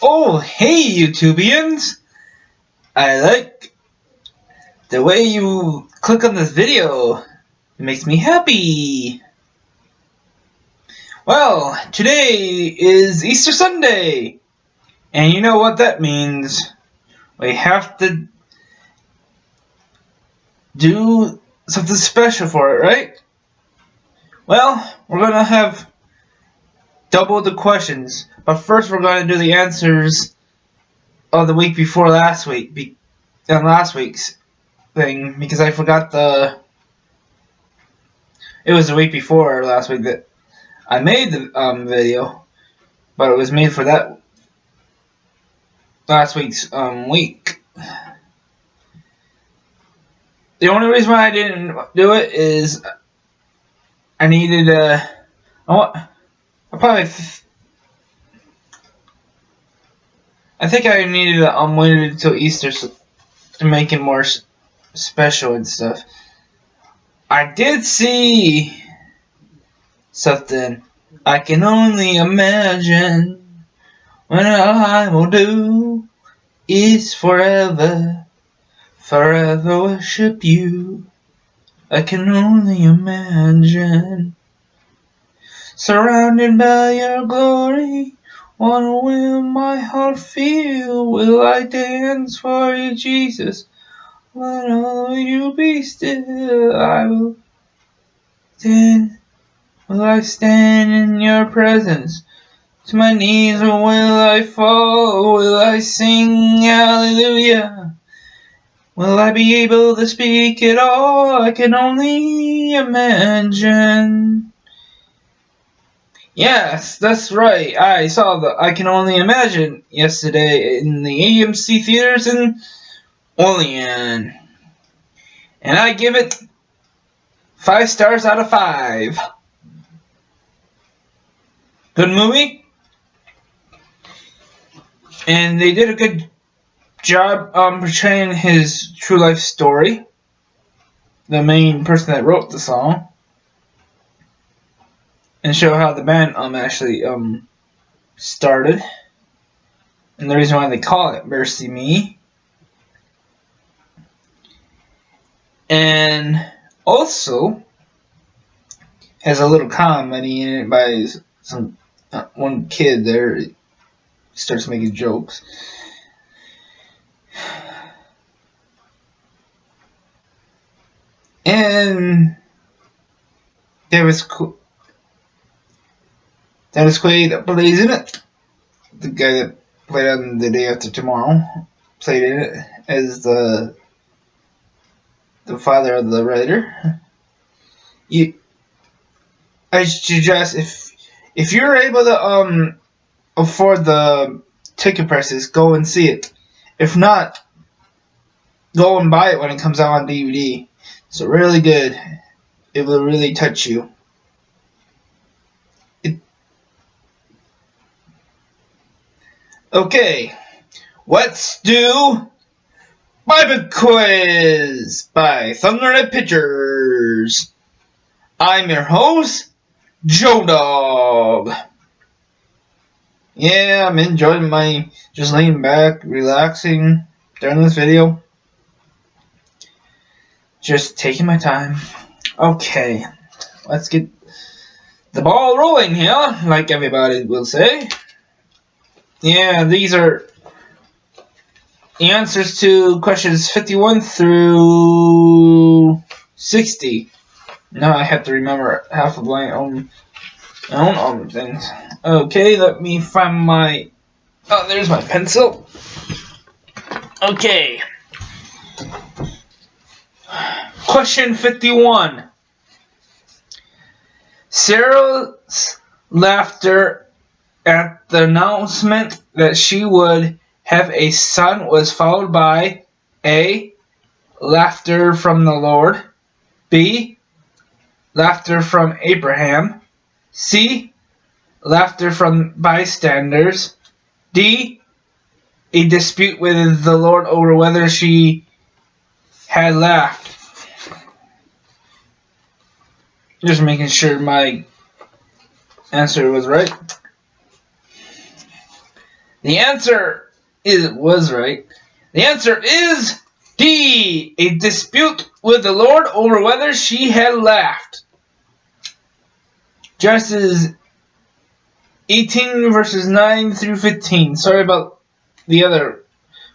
Oh, hey, YouTubians! I like the way you click on this video. It makes me happy. Well, today is Easter Sunday, and you know what that means. We have to do something special for it, right? Well, we're gonna have double the questions, but first we're gonna do the answers of the week before last week, last week's thing, because I forgot it was the week before last week that I made the video, but it was made for that last week's week. The only reason why I didn't do it is I needed I think I needed to wait until Easter to make it more special and stuff. I did see something. I can only imagine when I will do is forever worship you. I can only imagine, surrounded by your glory. What will my heart feel? Will I dance for you, Jesus? Will you be still? I will stand. Will I stand in your presence? To my knees, or will I fall? Will I sing hallelujah? Will I be able to speak at all? I can only imagine. Yes, that's right. I saw the I Can Only Imagine yesterday in the AMC theaters in Olean. And I give it 5 stars out of 5. Good movie. And they did a good job portraying his true life story. The main person that wrote the song. And show how the band actually started. And the reason why they call it Mercy Me. And also has a little comedy in it by some one kid there. Starts making jokes. And Dennis Quaid plays in it. The guy that played on The Day After Tomorrow played in it as the father of the writer. I suggest if you're able to afford the ticket prices, go and see it. If not, go and buy it when it comes out on DVD. It's really good. It will really touch you. Okay, let's do Bible Quiz by Thunderhead Pictures. I'm your host, Joe Dog. Yeah, I'm enjoying just laying back, relaxing during this video. Just taking my time. Okay, let's get the ball rolling here, like everybody will say. Yeah, these are the answers to questions 51 through 60. Now I have to remember half of my own things. Okay, let me find my... Oh, there's my pencil. Okay. Question 51. Sarah's laughter at the announcement that she would have a son was followed by A. Laughter from the Lord, B. Laughter from Abraham, C. Laughter from bystanders, D. A dispute with the Lord over whether she had laughed. Just making sure my answer was right. The answer was right. The answer is D. A dispute with the Lord over whether she had laughed. Genesis 18 verses 9 through 15. Sorry about the other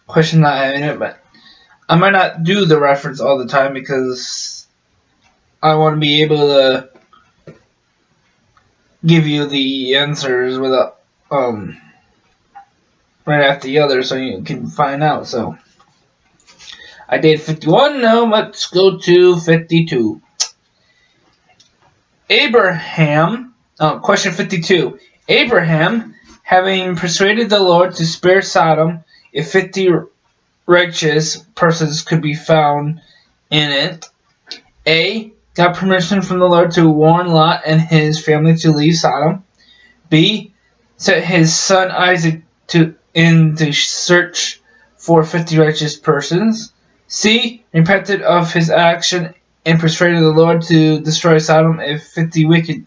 question not having it, but I might not do the reference all the time because I want to be able to give you the answers without right after the other so you can find out. So I did 51, now let's go to 52. Question 52. Abraham, having persuaded the Lord to spare Sodom if 50 righteous persons could be found in it, A. Got permission from the Lord to warn Lot and his family to leave Sodom. B. Sent his son Isaac in to search for 50 righteous persons. C. Repented of his action and persuaded the Lord to destroy Sodom if 50 wicked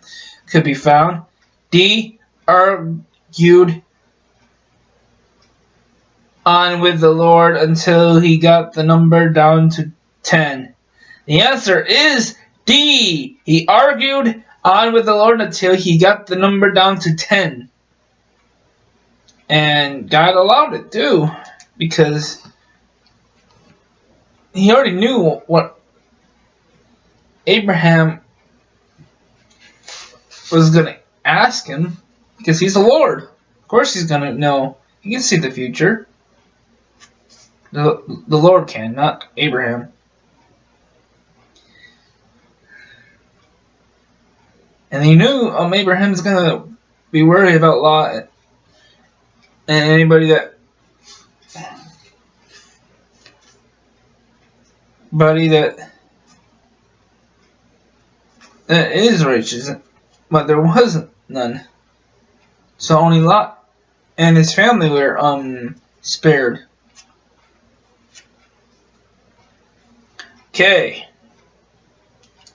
could be found. D. Argued on with the Lord until he got the number down to 10. The answer is D. He argued on with the Lord until he got the number down to 10. And God allowed it too, because he already knew what Abraham was going to ask him, because he's the Lord. Of course he's going to know. He can see the future. The Lord can, not Abraham. And he knew Abraham's going to be worried about Lot and anybody that is righteous, but there wasn't none. So only Lot and his family were spared. Okay.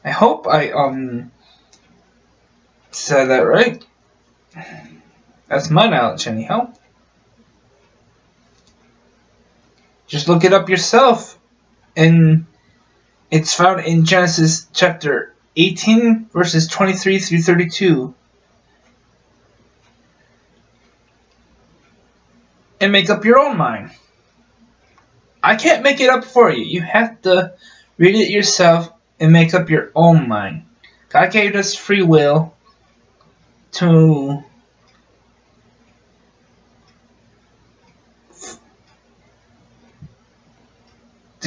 I hope I said that right. That's my knowledge anyhow. Just look it up yourself. And it's found in Genesis chapter 18 verses 23 through 32. And make up your own mind. I can't make it up for you. You have to read it yourself and make up your own mind. God gave us free will to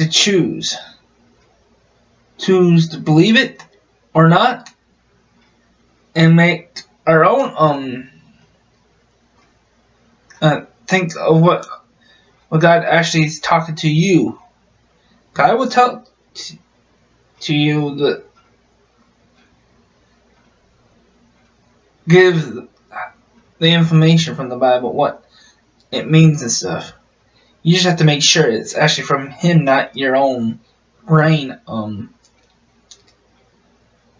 choose. Choose to believe it or not, and make our own think of what God actually is talking to you. God will tell to you give the information from the Bible, what it means and stuff. You just have to make sure it's actually from Him, not your own brain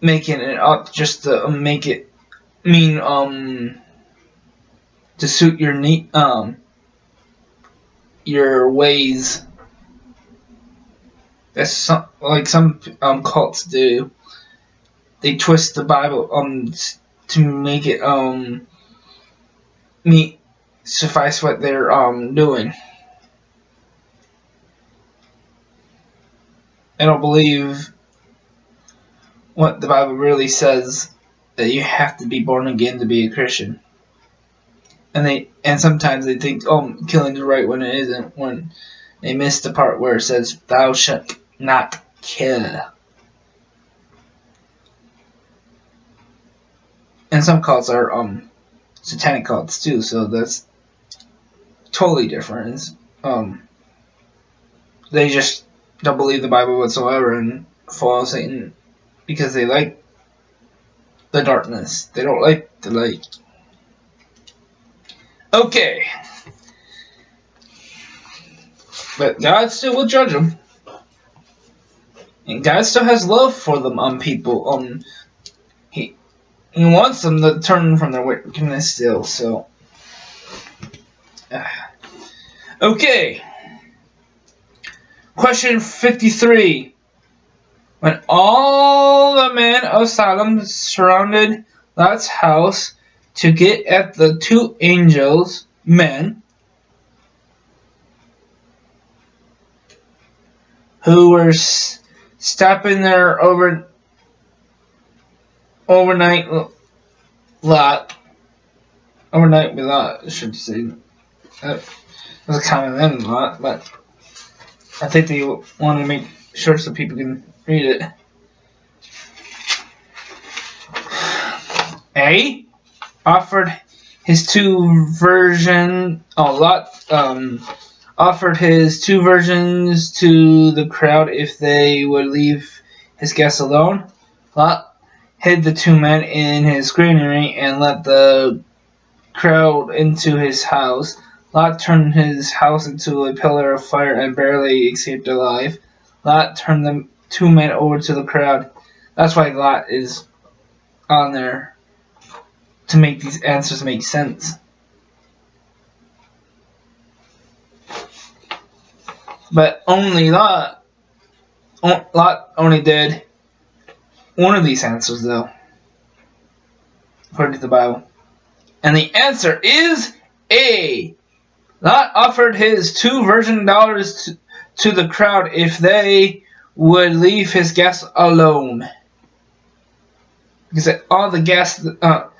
making it up just to make it mean to suit your your ways. That's like some cults do. They twist the Bible to make it suffice what they're doing. They don't believe what the Bible really says, that you have to be born again to be a Christian. And sometimes they think, killing is right when it isn't, when they miss the part where it says, thou shalt not kill. And some cults are satanic cults too, so that's totally different. They just don't believe the Bible whatsoever and follow Satan because they like the darkness. They don't like the light. Okay. But God still will judge them. And God still has love for them people. He wants them to turn from their wickedness still, so Okay. Question 53. When all the men of Sodom surrounded Lot's house to get at the two angels, men, who were stopping there overnight with Lot, I should say. That was a common name, Lot, but I think they want to make sure so people can read it. A. Offered his two version. Lot offered his two versions to the crowd if they would leave his guests alone. Lot hid the two men in his granary and let the crowd into his house. Lot turned his house into a pillar of fire and barely escaped alive. Lot turned the two men over to the crowd. That's why Lot is on there, to make these answers make sense. But only Lot only did one of these answers, though, according to the Bible. And the answer is A. Lot offered his two virgin daughters to the crowd if they would leave his guests alone. Because all the guests, the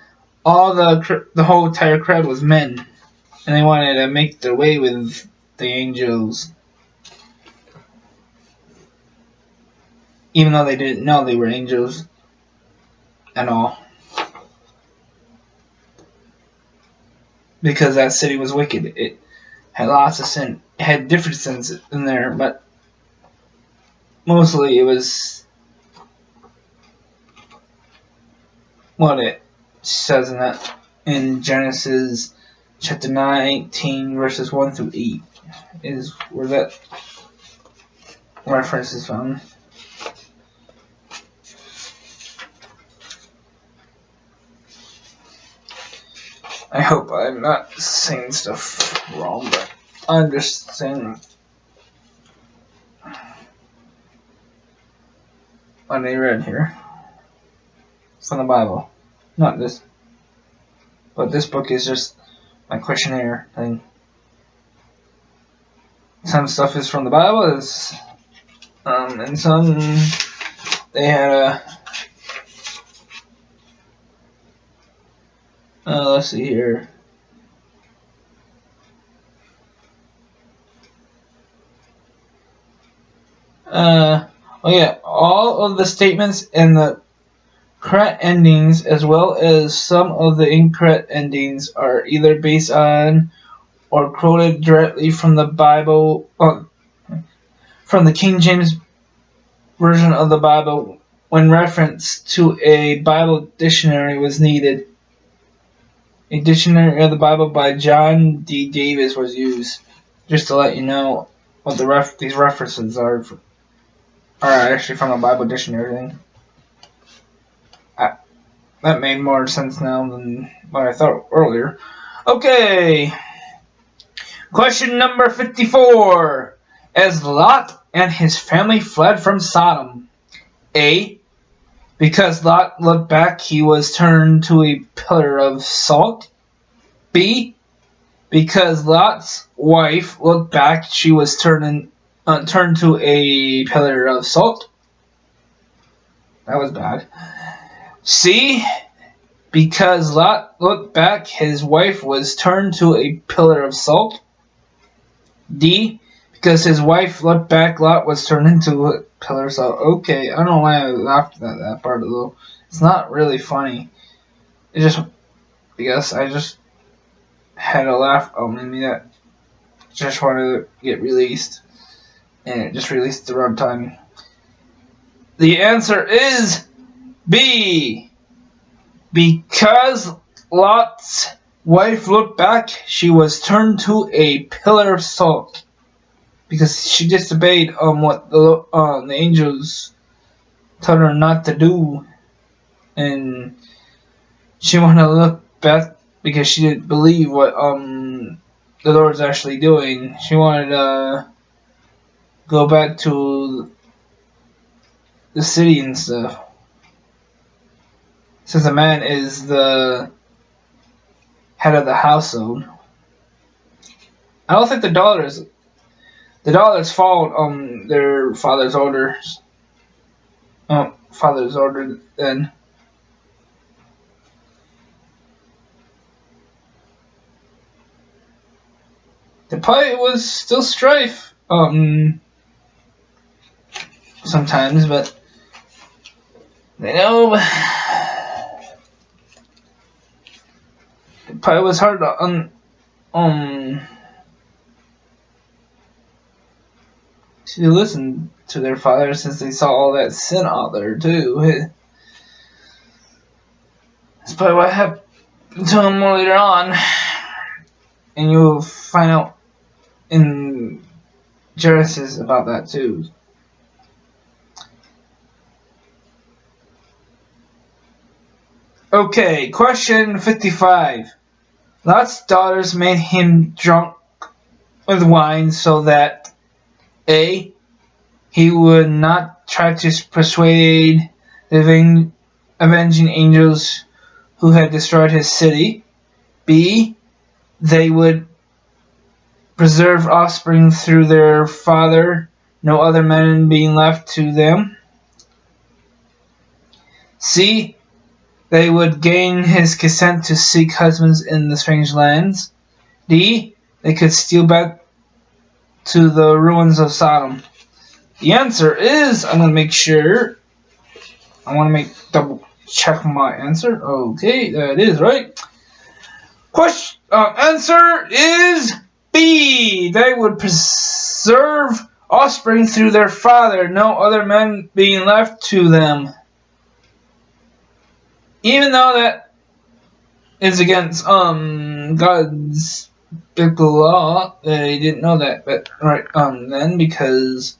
whole entire crowd was men, and they wanted to make their way with the angels, even though they didn't know they were angels at all. Because that city was wicked. It had lots of sin. It had different sins in there, but mostly it was what it says in Genesis chapter 19 verses 1 through 8 is where that reference is found. I hope I'm not saying stuff wrong, but I understand what I read here from the Bible. Not this, but this book is just my questionnaire thing. Some stuff is from the Bible, and some they had a. Let's see here. All of the statements and the correct endings, as well as some of the incorrect endings, are either based on or quoted directly from the Bible, from the King James Version of the Bible, when reference to a Bible dictionary was needed. A dictionary of the Bible by John D. Davis was used, just to let you know what these references are actually from a Bible dictionary thing. That made more sense now than what I thought earlier. Okay. Question number 54. As Lot and his family fled from Sodom, A. Because Lot looked back, he was turned to a pillar of salt. B. Because Lot's wife looked back, she was turned to a pillar of salt. That was bad. C. Because Lot looked back, his wife was turned to a pillar of salt. D. Because his wife looked back, Lot was turned into a pillar of salt. Okay, I don't know why I laughed at that part, though. It's not really funny. I guess I just had a laugh. Oh, maybe that just wanted to get released. And it just released the wrong time. The answer is B. Because Lot's wife looked back, she was turned to a pillar of salt. Because she disobeyed what the angels told her not to do. And she wanted to look back because she didn't believe what the Lord's actually doing. She wanted to go back to the city and stuff. Since the man is the head of the household. I don't think the daughters followed their father's orders. Father's order then. The probably was still strife sometimes, but they know it probably was hard to to listen to their father since they saw all that sin out there too. That's probably what happened to them later on, and you'll find out in Genesis about that too. Okay, question 55. Lot's daughters made him drunk with wine so that A. He would not try to persuade the avenging angels who had destroyed his city. B. They would preserve offspring through their father, no other men being left to them. C. They would gain his consent to seek husbands in the strange lands. D. They could steal back to the ruins of Sodom. The answer is, I'm going to make sure, double check my answer. Okay, that is right. Answer is B. They would preserve offspring through their father, no other men being left to them. Even though that is against God's biblical law, they didn't know that, but then because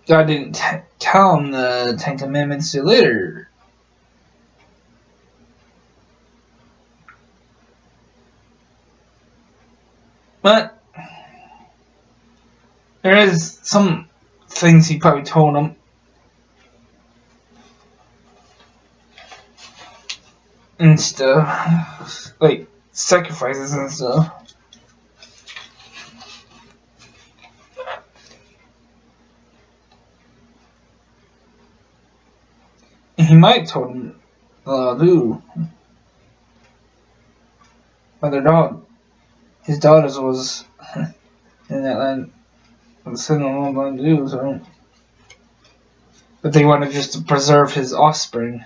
God didn't tell them the Ten Commandments till later. But there is some things he probably told them. And stuff, like sacrifices and stuff. And he might told him, do. But his daughters was in that land, sitting on one to do, so. But they wanted just to preserve his offspring.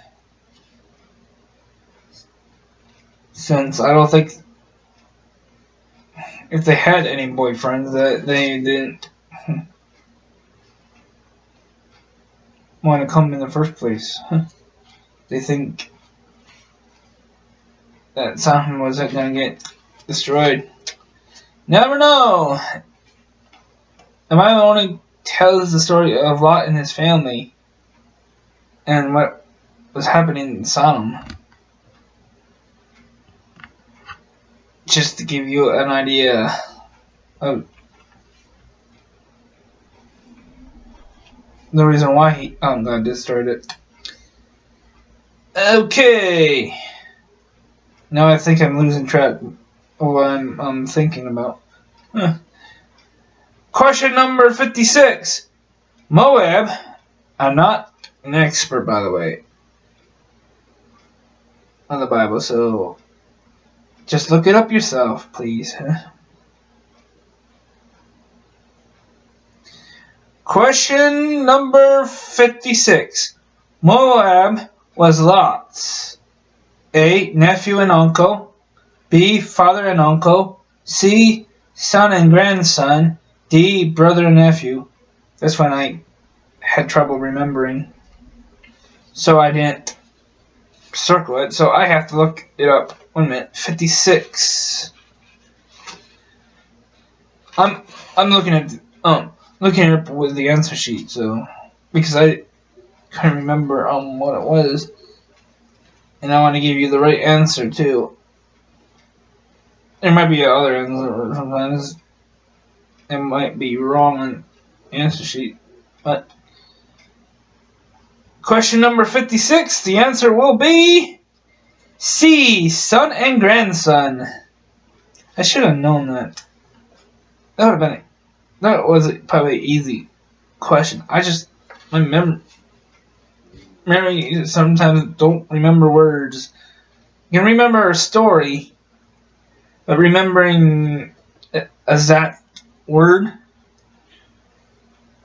Since I don't think if they had any boyfriends that they didn't want to come in the first place. They think that Sodom was going to get destroyed. Never know. The Bible only tells the story of Lot and his family and what was happening in Sodom. Just to give you an idea of the reason why God destroyed it. Okay. Now I think I'm losing track of what I'm thinking about. Question number 56. Moab. I'm not an expert, by the way, on the Bible, so just look it up yourself, please. Question number 56. Moab was Lot's A. Nephew and uncle. B. Father and uncle. C. Son and grandson. D. Brother and nephew. That's when I had trouble remembering, so I didn't circle it. So I have to look it up. 1 minute. 56. I'm looking at looking it up with the answer sheet, so because I couldn't remember what it was, and I want to give you the right answer too. there might be other answers. Sometimes it might be wrong on the answer sheet. But question number 56, the answer will be C, son and grandson. I should have known that. That was probably an easy question. My memory sometimes don't remember words. You can remember a story, but remembering a exact word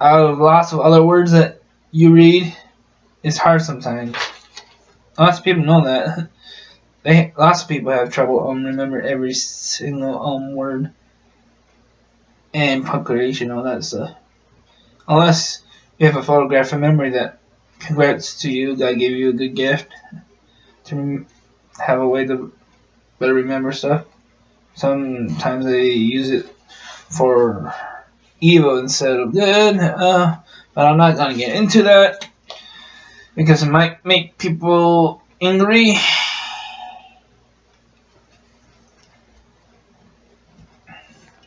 out of lots of other words that you read is hard sometimes. Lots of people know that. Lots of people have trouble remember every single word and punctuation, all that stuff. Unless you have a photographic memory, that congrats to you, God gave you a good gift to have a way to better remember stuff. Sometimes they use it for evil instead of good, but I'm not going to get into that because it might make people angry.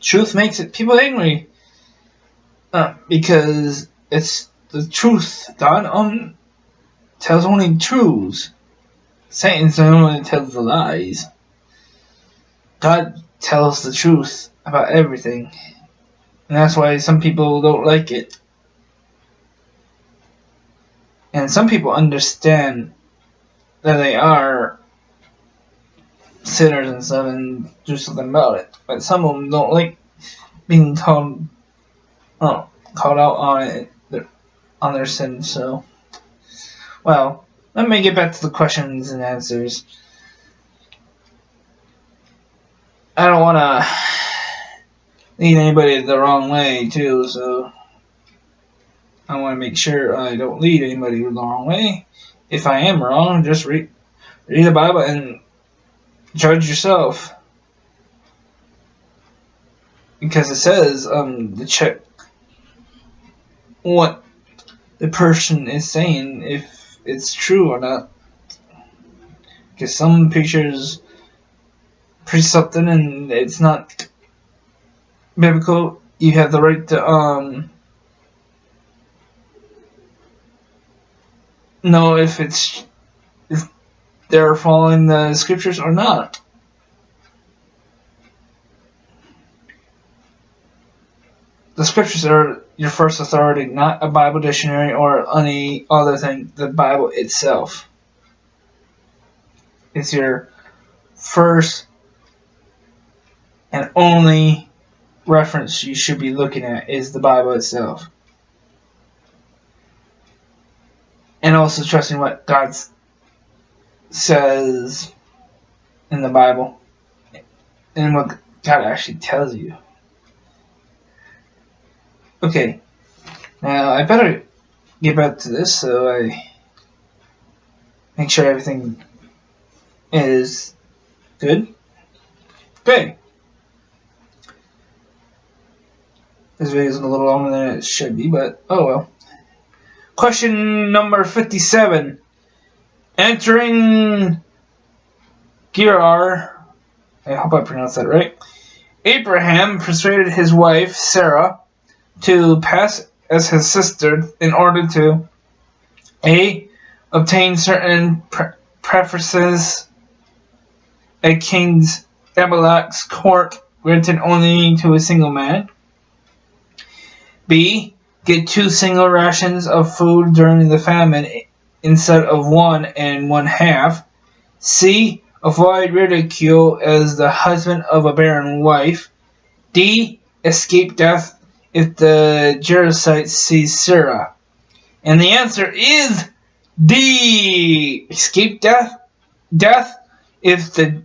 Truth makes people angry because it's the truth. God tells only truths. Satan only tells the lies. God tells the truth about everything, and that's why some people don't like it. And some people understand that they are sinners and stuff and do something about it, but some of them don't like being called out on it, on their sins. So, well, let me get back to the questions and answers. I don't want to lead anybody the wrong way too, so I want to make sure I don't lead anybody the wrong way. If I am wrong, just read the Bible and judge yourself, because it says to check what the person is saying, if it's true or not. Because some preachers preach something and it's not biblical. You have the right to know if they're following the scriptures or not. The scriptures are your first authority, not a Bible dictionary or any other thing. The Bible itself is your first and only reference you should be looking at, is the Bible itself. And also trusting what God says in the Bible and what God actually tells you. Okay, now I better get back to this so I make sure everything is good. Okay. This video is a little longer than it should be, but oh well. Question number 57. Entering Gerar, I hope I pronounced that right. Abraham persuaded his wife Sarah to pass as his sister in order to A. Obtain certain preferences at King Abimelech's court granted only to a single man. B. Get 2 single rations of food during the famine instead of 1 1/2. C. Avoid ridicule as the husband of a barren wife. D. Escape death if the Jerusalemites seize Sarah. And the answer is D. Escape death if the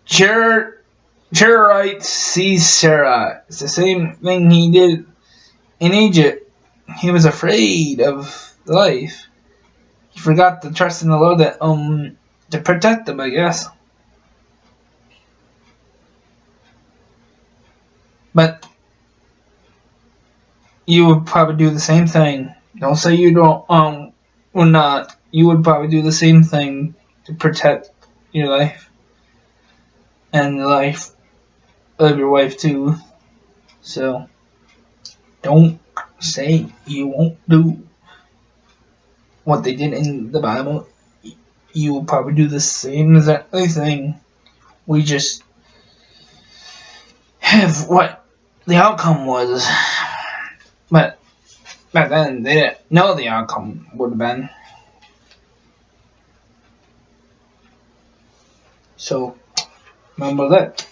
Jerusalemites seize Sarah. It's the same thing he did in Egypt. He was afraid of life. He forgot to trust in the Lord that to protect him, I guess. But you would probably do the same thing. Don't say you don't or not. You would probably do the same thing to protect your life and the life of your wife too. So don't say you won't do what they did in the Bible. You will probably do the same exact thing. We just have what the outcome was. But back then, they didn't know the outcome would have been. So, remember that.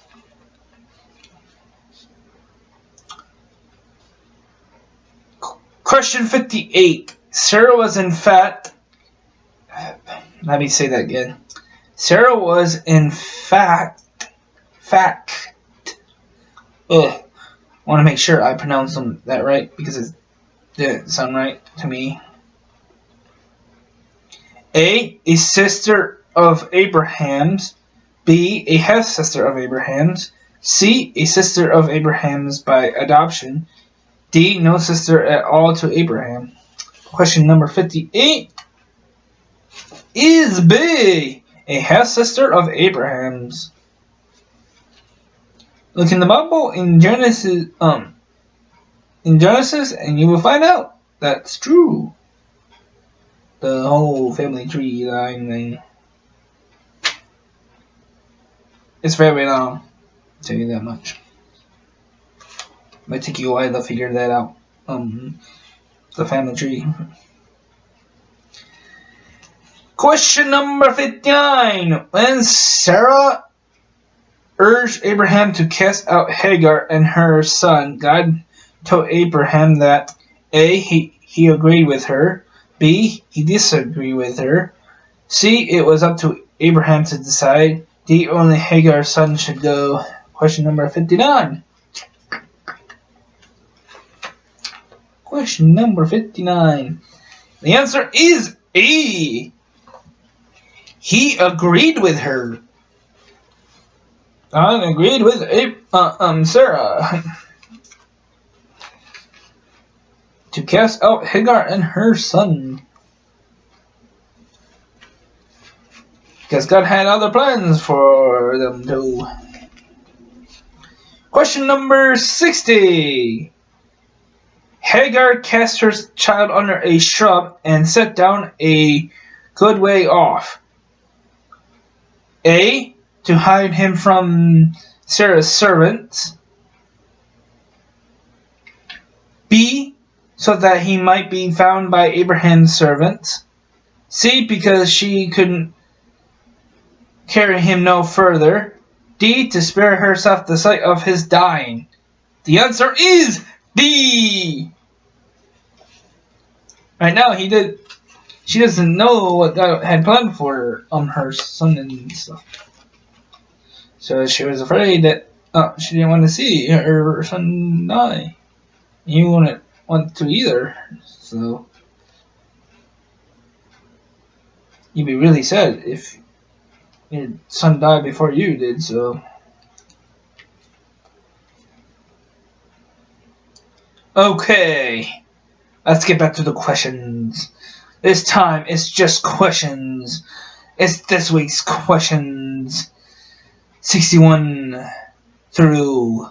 Question 58. Sarah was in fact... Let me say that again. Sarah was in fact... I want to make sure I pronounce that right because it didn't sound right to me. A sister of Abraham's. B, a half-sister of Abraham's. C, a sister of Abraham's by adoption. D, no sister at all to Abraham. Question number 58 is B, a half-sister of Abraham's. Look in the Bible in Genesis, and you will find out that's true. The whole family tree line thing. It's very long, I'll tell you that much. Might take you a while to figure that out. The family tree. Question number 59. When Sarah urged Abraham to cast out Hagar and her son, God told Abraham that A, he agreed with her, B, he disagreed with her, C, it was up to Abraham to decide, D, only Hagar's son should go. Question number 59. Question number 59. The answer is A. He agreed with her. God agreed with Sarah to cast out Hagar and her son. Because God had other plans for them too. Question number 60. Hagar cast her child under a shrub and sat down a good way off. A, to hide him from Sarah's servants. B, so that he might be found by Abraham's servants. C, because she couldn't carry him no further. D, to spare herself the sight of his dying. The answer is D. Right now, she doesn't know what God had planned for her son and stuff. So she was afraid that she didn't want to see her son die. You wouldn't want to either. So you'd be really sad if your son died before you did. So okay, let's get back to the questions. This time it's just questions. It's this week's questions. 61 through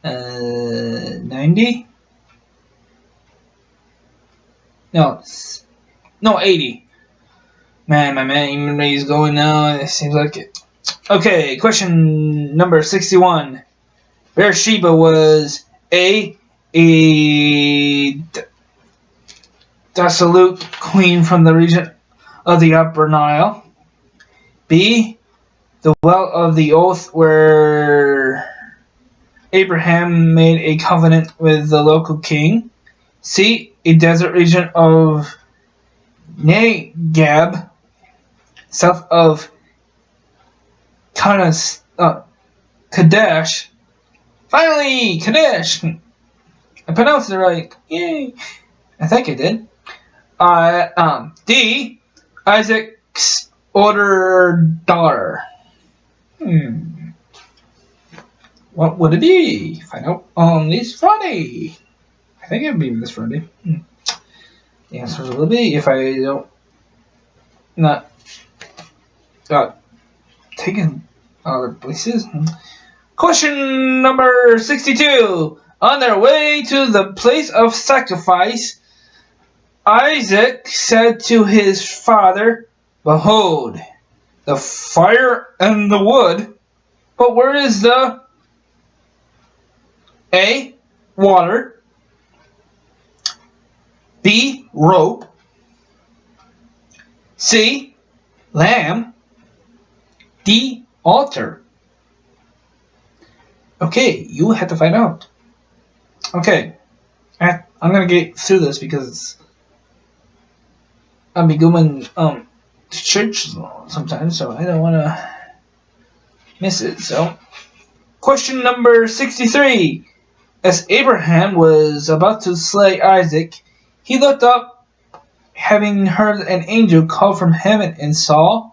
90? No, 80. Man, my memory is going now. It seems like it. Okay, question number 61. Beersheba was A dissolute queen from the region of the Upper Nile. B, the well of the oath where Abraham made a covenant with the local king. C, a desert region of Negeb, south of Kadesh. Finally, Kadesh! I pronounced it right. Yay! I think I did. D, Isaac's older daughter. What would it be? Find out on this Friday. I think it would be this Friday. The answer will be, if I don't not got taken other places. Question number 62. On their way to the place of sacrifice, Isaac said to his father, "Behold, the fire and the wood, but where is the A. Water, B. Rope, C. Lamb, D. Altar?" Okay, you have to find out. Okay, I'm gonna get through this because I'll be going to church sometimes, so I don't want to miss it. So, question number 63. As Abraham was about to slay Isaac, he looked up, having heard an angel call from heaven, and saw.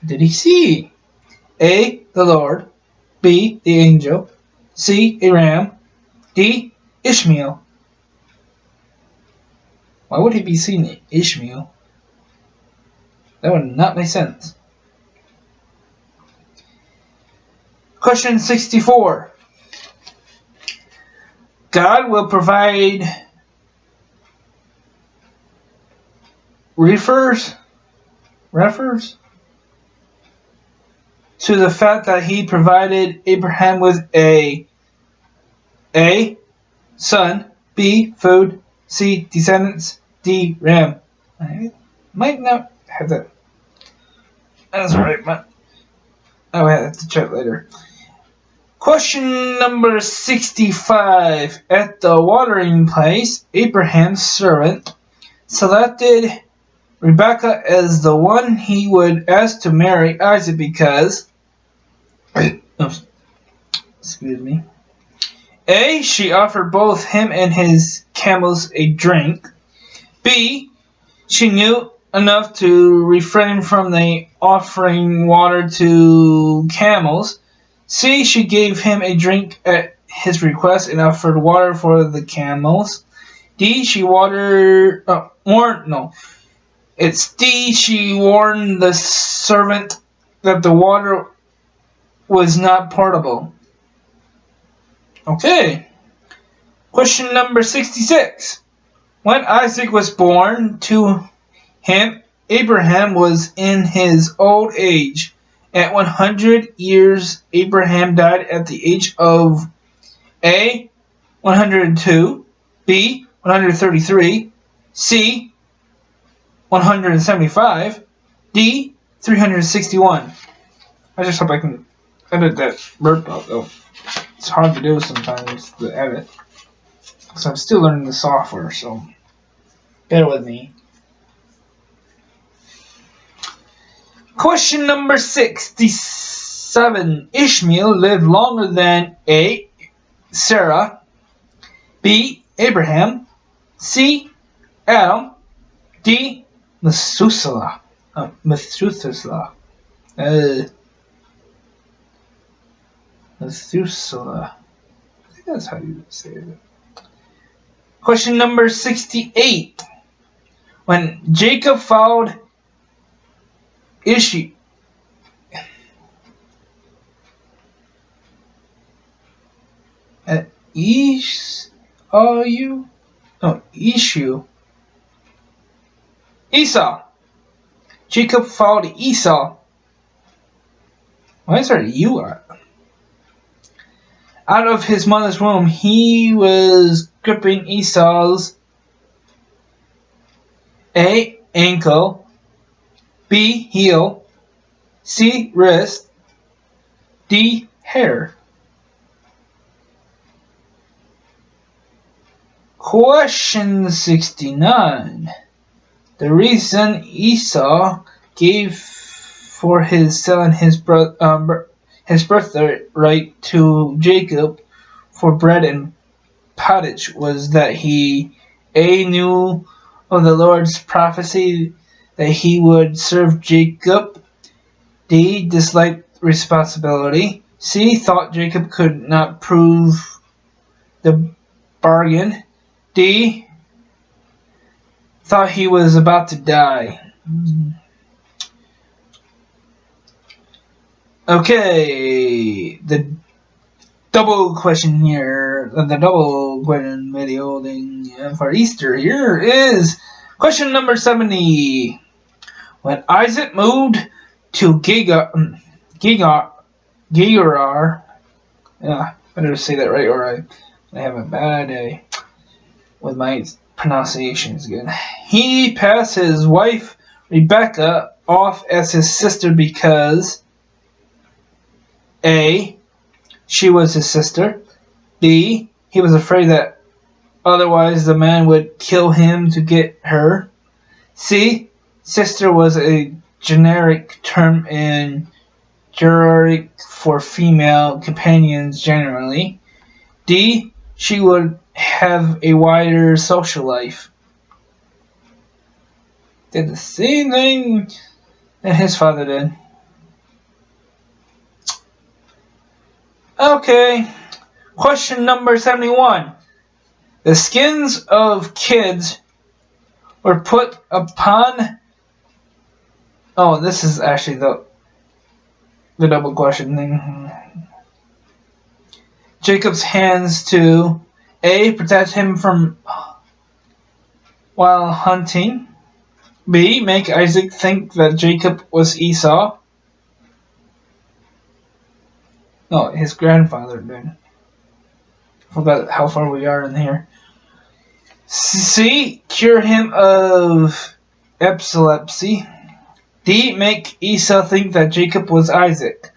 What did he see? A. The Lord, B. The angel, C. A ram, D. Ishmael. Why would he be seeing Ishmael? That would not make sense. Question 64. God will provide refers to the fact that he provided Abraham with A. Son, B. Food, C. Descendants, D. Ram. I might not have that. That's right, but I will have to check later. Question number 65. At the watering place, Abraham's servant selected Rebekah as the one he would ask to marry Isaac because, excuse me, A. She offered both him and his camels a drink. B. She knew enough to refrain from the offering water to camels. C. She gave him a drink at his request and offered water for the camels. D. She It's D. She warned the servant that the water was not portable. Okay. Question number 66. When Isaac was born to him, Abraham was in his old age. At 100 years, Abraham died at the age of A. 102, B. 133, C. 175, D. 361. I just hope I can edit that burp out, though. It's hard to do sometimes, to edit. So I'm still learning the software, so bear with me. Question number 67. Ishmael lived longer than A. Sarah, B. Abraham, C. Adam, D. Methuselah. Methuselah. Methuselah. I think that's how you say it. Question number 68. When Jacob followed Esau, Esau. Jacob followed Esau. Why is there a U on it? Out of his mother's womb, he was gripping Esau's A. Ankle, B. Heel, C. Wrist, D. Hair. Question 69. The reason Esau gave for his selling his birthright to Jacob for bread and pottage was that he A. knew of the Lord's prophecy that he would serve Jacob, D. disliked responsibility, C. thought Jacob could not prove the bargain, D. thought he was about to die. Okay, the double question here, the double question video thing for Easter here is question number 70. When Isaac moved to Gerar, yeah, better say that right, or I have a bad day with my pronunciations again. He passed his wife Rebecca off as his sister because A, she was his sister, B, he was afraid that otherwise the man would kill him to get her, C, sister was a generic term in Juridic for female companions generally, D, she would have a wider social life. Did the same thing that his father did. Okay, question number 71. The skins of kids were put upon... Oh, this is actually the double question thing. Jacob's hands to A, protect him from while hunting. B, make Isaac think that Jacob was Esau. No, his grandfather did. I forgot how far we are in here. C, cure him of epilepsy. D, make Esau think that Jacob was Isaac.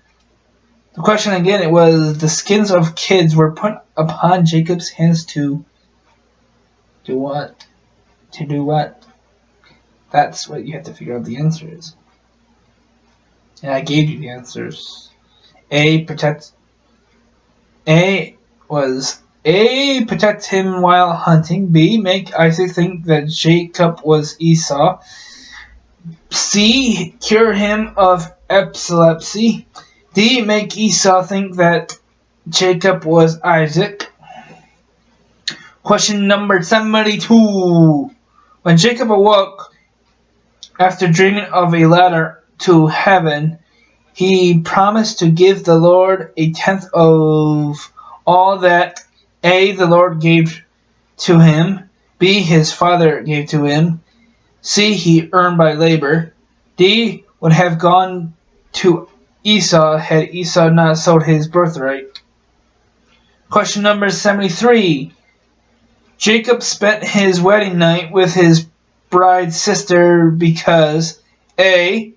The question again, it was the skins of kids were put upon Jacob's hands to do what? To do what? That's what you have to figure out the answer is. And I gave you the answers. A, protect him while hunting. B, make Isaac think that Jacob was Esau. C, cure him of epilepsy. D, make Esau think that Jacob was Isaac. Question number 72. When Jacob awoke after dreaming of a ladder to heaven, he promised to give the Lord a tenth of all that A, the Lord gave to him, B, his father gave to him, C, he earned by labor, D, would have gone to Esau had Esau not sold his birthright. Question number 73. Jacob spent his wedding night with his bride's sister because A,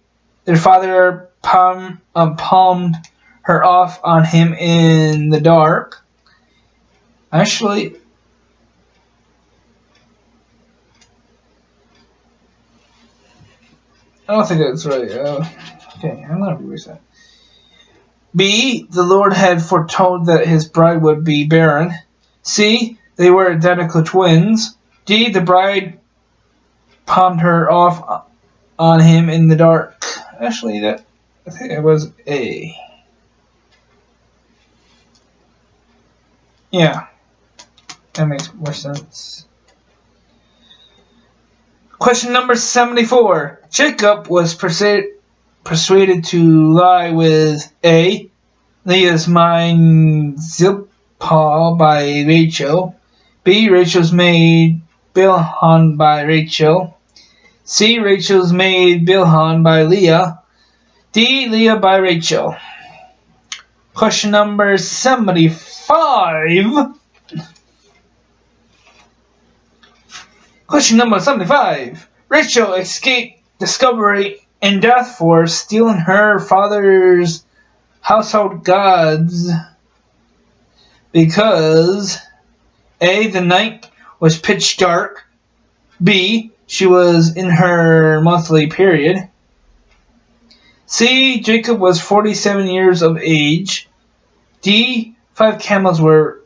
their father palmed her off on him in the dark. Actually, I don't think that's right. Okay, I'm going to erase that. B, the Lord had foretold that his bride would be barren. C, they were identical twins. D, the bride palmed her off on him in the dark. Actually, I think it was A. Yeah, that makes more sense. Question number 74. Jacob was persuaded to lie with A, Leah's mind Zilpah by Rachel. B, Rachel's maid Bilhan by Rachel. C, Rachel's maid Bilhan by Leah. D, Leah by Rachel. Question number 75. Question number 75. Rachel escaped discovery and death for stealing her father's household gods because A, the night was pitch dark. B, she was in her monthly period. C, Jacob was 47 years of age. D, 5 camels were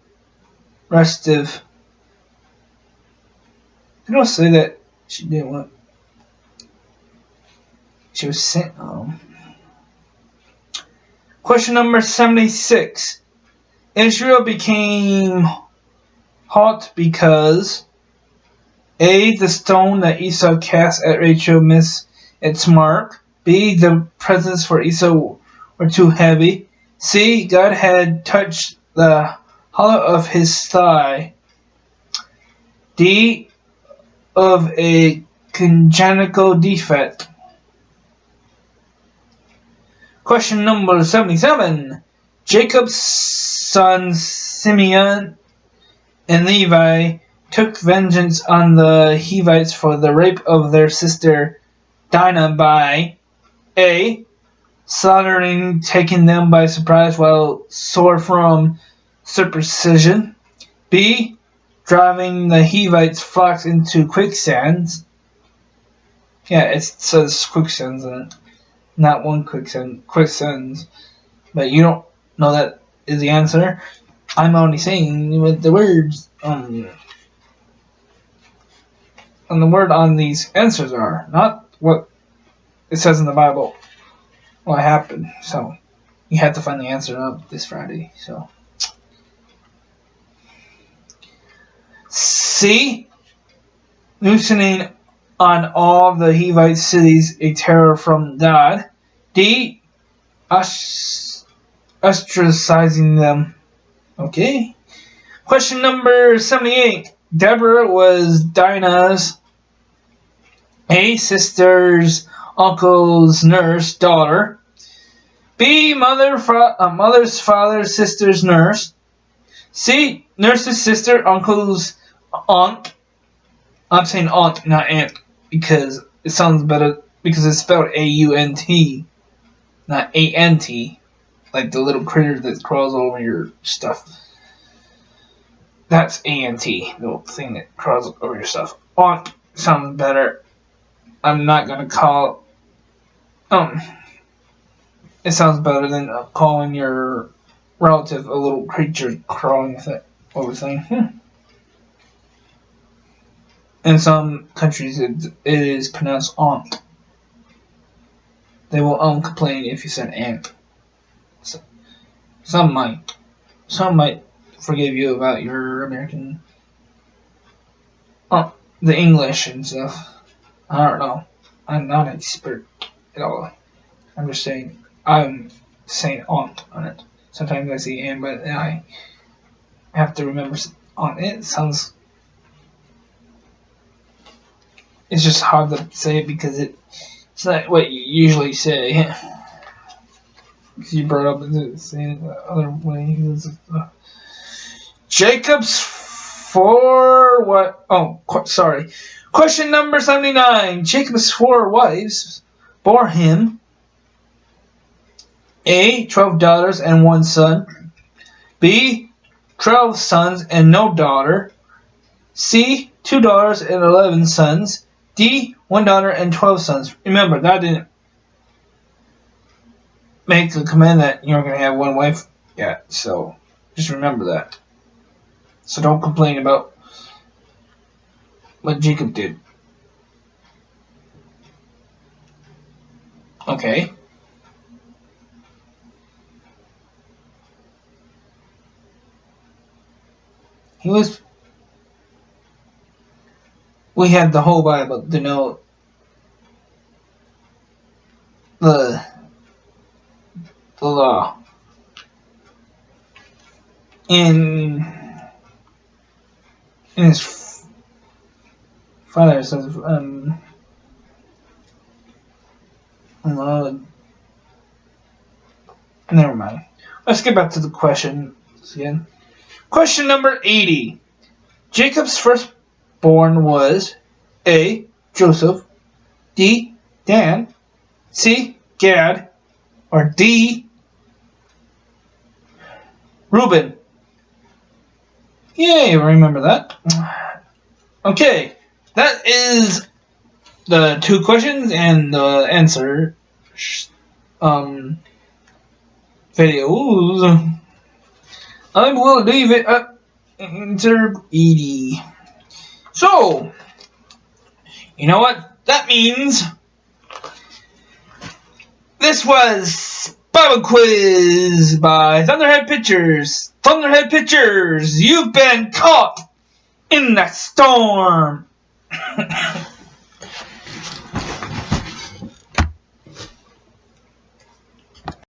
restive. They don't say that she didn't want. She was sent home. Question number 76. Israel became hot because A, the stone that Esau cast at Rachel missed its mark. B, the presents for Esau were too heavy. C. God had touched the hollow of his thigh. D. Of a congenital defect. Question number 77. Jacob's sons Simeon and Levi took vengeance on the Hivites for the rape of their sister Dinah by A. Slaughtering, taking them by surprise while sore from superstition. B. Driving the Hivites' flocks into quicksands. Yeah, it says quicksands in it. Not one quicksand, quicksands. But you don't know that is the answer. I'm only saying what the words on the word on these answers are, not what it says in the Bible. What happened? So you have to find the answer up this Friday. So C. Loosening on all the Hivite cities a terror from God. D. Ostracizing them. Okay. Question number 78. Deborah was Dinah's A. Sister's uncle's nurse daughter. B. Mother's father's sister's nurse. C. Nurse's sister uncle's aunt. I'm saying aunt, not aunt, because it sounds better because it's spelled A-U-N-T, not A-N-T, like the little critter that crawls over your stuff. That's A-N-T, the little thing that crawls over your stuff. Aunt sounds better. I'm not gonna call. It sounds better than calling your relative a little creature crawling over things. In some countries, it is pronounced aunt. They will complain if you said aunt. So, some might forgive you about your American, the English and stuff. I don't know. I'm not an expert at all. I'm just saying. I'm saying aunt on it. Sometimes I say aunt, but I have to remember aunt. It sounds. It's just hard to say because it's not what you usually say. Because you brought up saying it the other way. Jacob's four what? Oh, sorry. Question number 79. Jacob's 4 wives bore him A. 12 daughters and 1 son. B. 12 sons and no daughter. C. 2 daughters and 11 sons. D. 1 daughter and 12 sons. Remember, God didn't make the command that you're going to have 1 wife yet. So, just remember that. So don't complain about what Jacob did. Okay. We have the whole Bible to know the law. In his father says, never mind. Let's get back to the question again. Question number 80. Jacob's firstborn was A. Joseph, D. Dan, C. Gad, or D. Reuben. Yay, remember that. Okay, that is the 2 questions and the answer videos. I will leave it at answer 80. So, you know what that means? This was Bible Quiz by Thunderhead Pictures. Thunderhead Pictures, you've been caught in that storm.